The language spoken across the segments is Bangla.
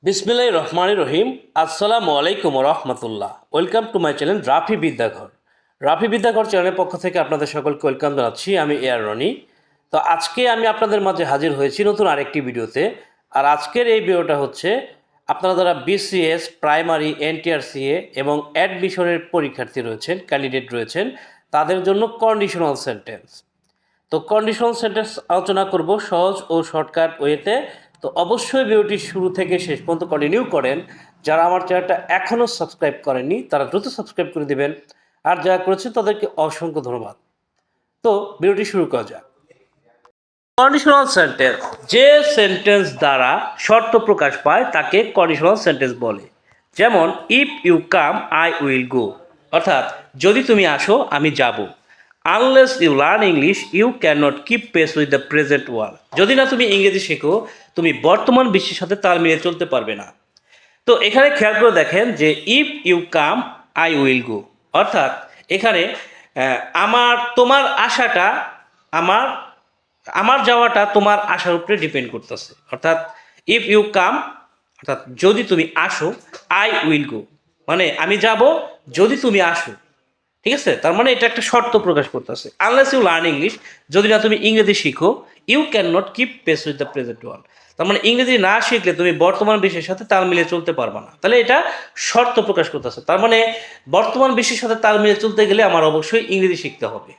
বিসমিল্লাহির রহমানির রহিম। আসসালামু আলাইকুম রহমতুল্লাহ। Welcome to my channel Rafi Bidyaghar. Rafi Bidyaghar চ্যানেলের পক্ষ থেকে আপনাদের সকলকে ওয়েলকাম জানাচ্ছি। আমি এআর রনি। তো আজকে আমি আপনাদের মাঝে হাজির হয়েছি নতুন আরেকটি ভিডিওতে। আর আজকের এই ভিডিওটা হচ্ছে আপনারা যারা বিসিএস প্রাইমারি এনটিআরসিএ এবং অ্যাডমিশনের পরীক্ষার্থী রয়েছেন, ক্যান্ডিডেট রয়েছেন, তাদের জন্য কন্ডিশনাল সেন্টেন্স। তো কন্ডিশনাল সেন্টেন্স আলোচনা করব সহজ ও শর্টকাট ওয়েতে। তো অবশ্যই ভিডিওটি শুরু থেকে শেষ পর্যন্ত কন্টিনিউ করেন। যারা আমার চ্যানেলটা এখনও সাবস্ক্রাইব করেননি তারা দ্রুত সাবস্ক্রাইব করে দেবেন, আর যারা করেছেন তাদেরকে অসংখ্য ধন্যবাদ। তো ভিডিওটি শুরু করা যাক। কন্ডিশনাল সেন্টেন্স, যে সেন্টেন্স দ্বারা শর্ত প্রকাশ পায় তাকে কন্ডিশনাল সেন্টেন্স বলে। যেমন if you come I will go, অর্থাৎ যদি তুমি আসো আমি যাব। Unless you learn English you can not keep pace with the present world, যদি না তুমি ইংরেজি শেখো তুমি বর্তমান বিশ্বের সাথে তাল মিলিয়ে চলতে পারবে না। তো এখানে খেয়াল করে দেখেন যে if you come I will go, অর্থাৎ এখানে তোমার আশাটা আমার আমার যাওয়াটা তোমার আশার উপরে ডিপেন্ড করতেছে। অর্থাৎ ইফ ইউ কাম, অর্থাৎ যদি তুমি আসো, আই উইল গো মানে আমি যাব যদি তুমি আসো। ঠিক আছে, তার মানে এটা একটা শর্ত প্রকাশ করতেছে। আনলেস ইউ লার্ন ইংলিশ, যদি না তুমি ইংরেজি শিখো, you can not keep pace with the present world, তার মানে ইংরেজি না শিখলে তুমি বর্তমান বিশ্বের সাথে তাল মিলিয়ে চলতে পারবে না। তাহলে এটা শর্ত প্রকাশ করতেছে, তার মানে বর্তমান বিশ্বের সাথে তাল মিলিয়ে চলতে গেলে আমার অবশ্যই ইংরেজি শিখতে হবে।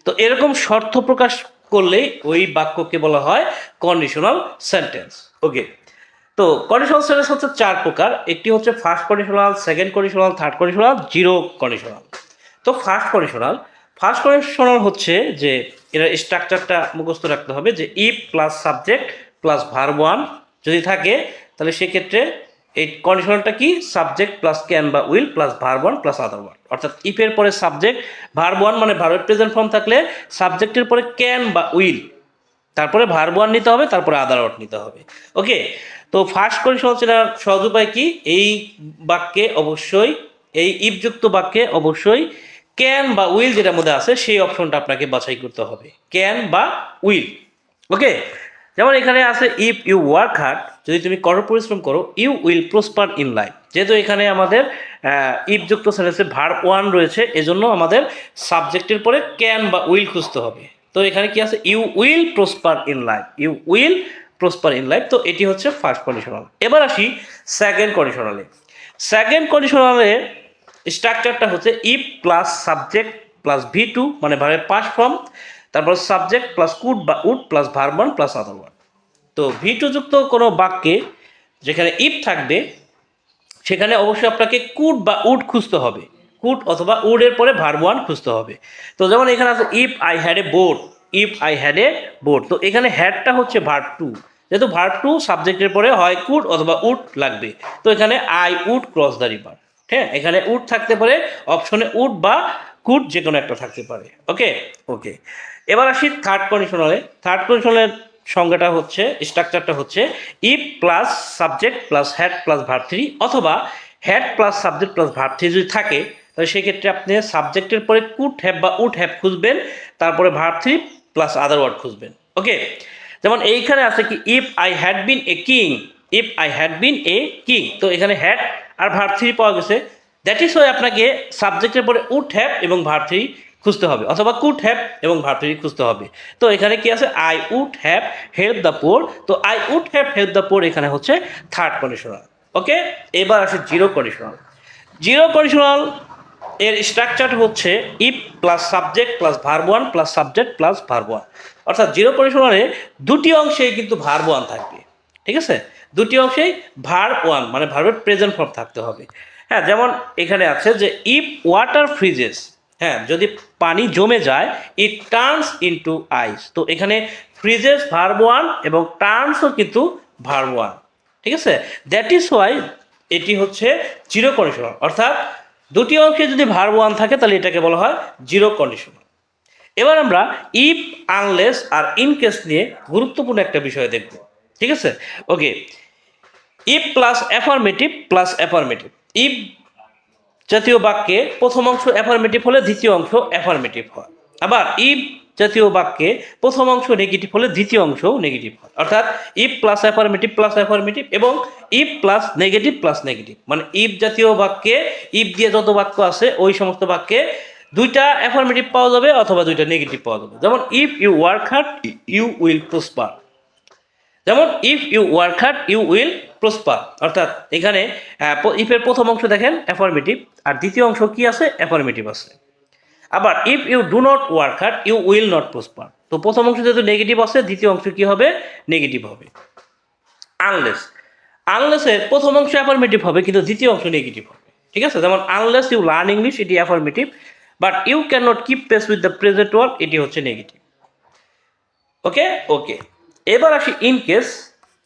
তো এরকম শর্ত প্রকাশ করলেই ওই বাক্যকে বলা হয় কন্ডিশনাল সেন্টেন্স। ওকে, তো কন্ডিশনাল সেন্টেন্স হচ্ছে চার প্রকার। একটি হচ্ছে first conditional, second conditional, third conditional, zero conditional. তো ফার্স্ট কন্ডিশনাল হচ্ছে যে এর স্ট্রাকচারটা মুখস্থ রাখতে হবে যে if plus subject plus verb one যদি থাকে তাহলে সেক্ষেত্রে এই কন্ডিশনালটা কি, সাবজেক্ট প্লাস ক্যান বা will plus verb one plus other word. অর্থাৎ ইফের পরে সাবজেক্ট ভার্ব ওয়ান মানে ভার্বের প্রেজেন্ট ফর্ম থাকলে সাবজেক্টের পরে ক্যান বা উইল, তারপরে ভার্ব ওয়ান নিতে হবে, তারপরে আদার ওয়ার্ড নিতে হবে। ওকে, তো ফার্স্ট কন্ডিশনাল চেনার সহজ উপায় কি, এই বাক্যে অবশ্যই, এই ইফযুক্ত বাক্যে অবশ্যই ক্যান বা উইল যেটার মধ্যে আছে সেই অপশনটা আপনাকে বাছাই করতে হবে, ক্যান বা উইল। ওকে, যেমন এখানে আছে ইফ ইউ ওয়ার্ক হার্ড, যদি তুমি কঠোর পরিশ্রম করো, you will prosper in life. যেহেতু এখানে আমাদের ইফযুক্ত সেন্টেন্সে ভার্ব ওয়ান রয়েছে, এজন্য আমাদের সাবজেক্টের পরে ক্যান বা উইল খুঁজতে হবে। তো এখানে কি আছে, you will prosper in life, you will prosper in life. তো এটি হচ্ছে ফার্স্ট কন্ডিশনাল। এবার আসি সেকেন্ড কন্ডিশনালে। সেকেন্ড কন্ডিশনালের স্ট্রাকচারটা হচ্ছে if plus subject plus V two মানে ভার্বের পাস্ট ফর্ম, তারপর সাবজেক্ট প্লাস কুড বা would plus verb one plus other word. তো ভি টু যুক্ত কোনো বাক্যে যেখানে ইফ থাকবে সেখানে অবশ্যই আপনাকে কুড বা উড খুঁজতে হবে, কুড অথবা উডের পরে ভার্ব ওয়ান খুঁজতে হবে। তো যেমন এখানে আছে if I had a boat, if I had a boat, তো এখানে হ্যাডটা হচ্ছে ভার্ব টু, যেহেতু ভার্ব টু সাবজেক্টের পরে হয় কুড অথবা উড লাগবে। তো এখানে I would cross the river, হ্যাঁ এখানে উড থাকতে পারে, অপশনে উড বা কুড যে কোনো একটা থাকতে পারে। ওকে ওকে, এবার আসি থার্ড কন্ডিশনালে। থার্ড কন্ডিশনালের সংজ্ঞাটা হচ্ছে, স্ট্রাকচারটা হচ্ছে if plus subject plus had plus verb three, অথবা had plus subject plus verb three যদি থাকে তাহলে সেক্ষেত্রে আপনি সাবজেক্টের পরে কুড হ্যাভ বা উড হ্যাভ খুঁজবেন, তারপরে verb three plus other word খুঁজবেন। ওকে, যেমন এইখানে আছে কি if I had been a king, if I had been a king, তো এখানে হ্যাড আর ভার্ব থ্রি পাওয়া গেছে। দ্যাট ইজ ওয়াই আপনাকে সাবজেক্টের পরে উড হ্যাভ এবং ভার্ব থ্রি খুঁজতে হবে, অথবা কুড হ্যাভ এবং ভার্ব থ্রি খুঁজতে হবে। তো এখানে কি আছে, I would have help the poor, তো I would have help the poor এখানে হচ্ছে থার্ড কন্ডিশনাল। ওকে, এবার আসে জিরো কন্ডিশনাল। জিরো কন্ডিশনাল এর স্ট্রাকচার হচ্ছে if plus subject plus verb one plus subject plus verb one, অর্থাৎ জিরো কন্ডিশনালে দুটি অংশেই কিন্তু ভার্ব ওয়ান থাকবে। ঠিক আছে, দুটি অংশেই ভার্ব ওয়ান মানে ভার্বের প্রেজেন্ট ফর্ম থাকতে হবে। হ্যাঁ, যেমন এখানে আছে যে ইফ ওয়াটার ফ্রিজেস, হ্যাঁ যদি পানি জমে যায়, ইট টার্নস ইনটু আইস, তো এখানে ফ্রিজেস ভার্ব ওয়ান এবং টার্নসও কিন্তু ভার্ব ওয়ান। ঠিক আছে, দ্যাট ইজ ওয়াই এটি হচ্ছে জিরো কন্ডিশনাল, অর্থাৎ দুটি অংশে যদি ভার্ব ওয়ান থাকে তাহলে এটাকে বলা হয় জিরো কন্ডিশনাল। এবার আমরা ইফ, আনলেস আর ইন কেস নিয়ে গুরুত্বপূর্ণ একটা বিষয় দেখব। ঠিক আছে, okay, if plus affirmative plus affirmative, if জাতীয় বাক্যে প্রথম অংশ অ্যাফার্মেটিভ হলে দ্বিতীয় অংশ অ্যাফার্মেটিভ হয়, আবার ইফ জাতীয় বাক্যে প্রথম অংশ নেগেটিভ হলে দ্বিতীয় অংশ নেগেটিভ হয়। অর্থাৎ ইফ প্লাস অ্যাফার্মেটিভ এবং ইফ প্লাস নেগেটিভ, মানে ইফ জাতীয় বাক্যে ইফ দিয়ে যত বাক্য আছে ওই সমস্ত বাক্যে দুইটা অ্যাফার্মেটিভ পাওয়া যাবে অথবা দুইটা নেগেটিভ পাওয়া যাবে। যেমন if you work hard you will prosper, যেমন if you work hard you will prosper, অর্থাৎ এখানে ইফের প্রথম অংশ দেখেন অ্যাফার্মেটিভ আর দ্বিতীয় অংশ কি আছে অ্যাফার্মেটিভ আছে। আবার if you do not work hard you will not prosper, তো প্রথম অংশ যেহেতু নেগেটিভ আছে দ্বিতীয় অংশ কি হবে নেগেটিভ হবে। আনলেসের প্রথম অংশ অ্যাফার্মেটিভ হবে কিন্তু দ্বিতীয় অংশ নেগেটিভ হবে, ঠিক আছে। যেমন আনলেস ইউ লার্ন ইংলিশ এটি affirmative, but you can not keep pace with the present world এটি হচ্ছে নেগেটিভ। ওকে, এবার আসি ইন কেস।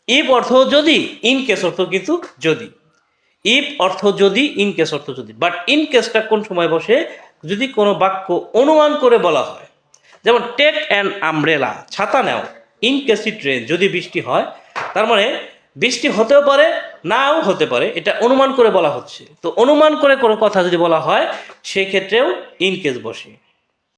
ইফ অর্থ যদি, ইন কেস অর্থ কিন্তু যদি, ইফ অর্থ যদি, ইন কেস অর্থ যদি, বাট ইন কেসটা কোন সময় বসে, যদি কোনো বাক্য অনুমান করে বলা হয়, যেমন টেক অ্যান আমব্রেলা, ছাতা নেও, ইন কেস ইট রেন, যদি বৃষ্টি হয়, তার মানে বৃষ্টি হতেও পারে নাও হতে পারে, এটা অনুমান করে বলা হচ্ছে। তো অনুমান করে কোনো কথা যদি বলা হয় সেক্ষেত্রেও ইন কেস বসে।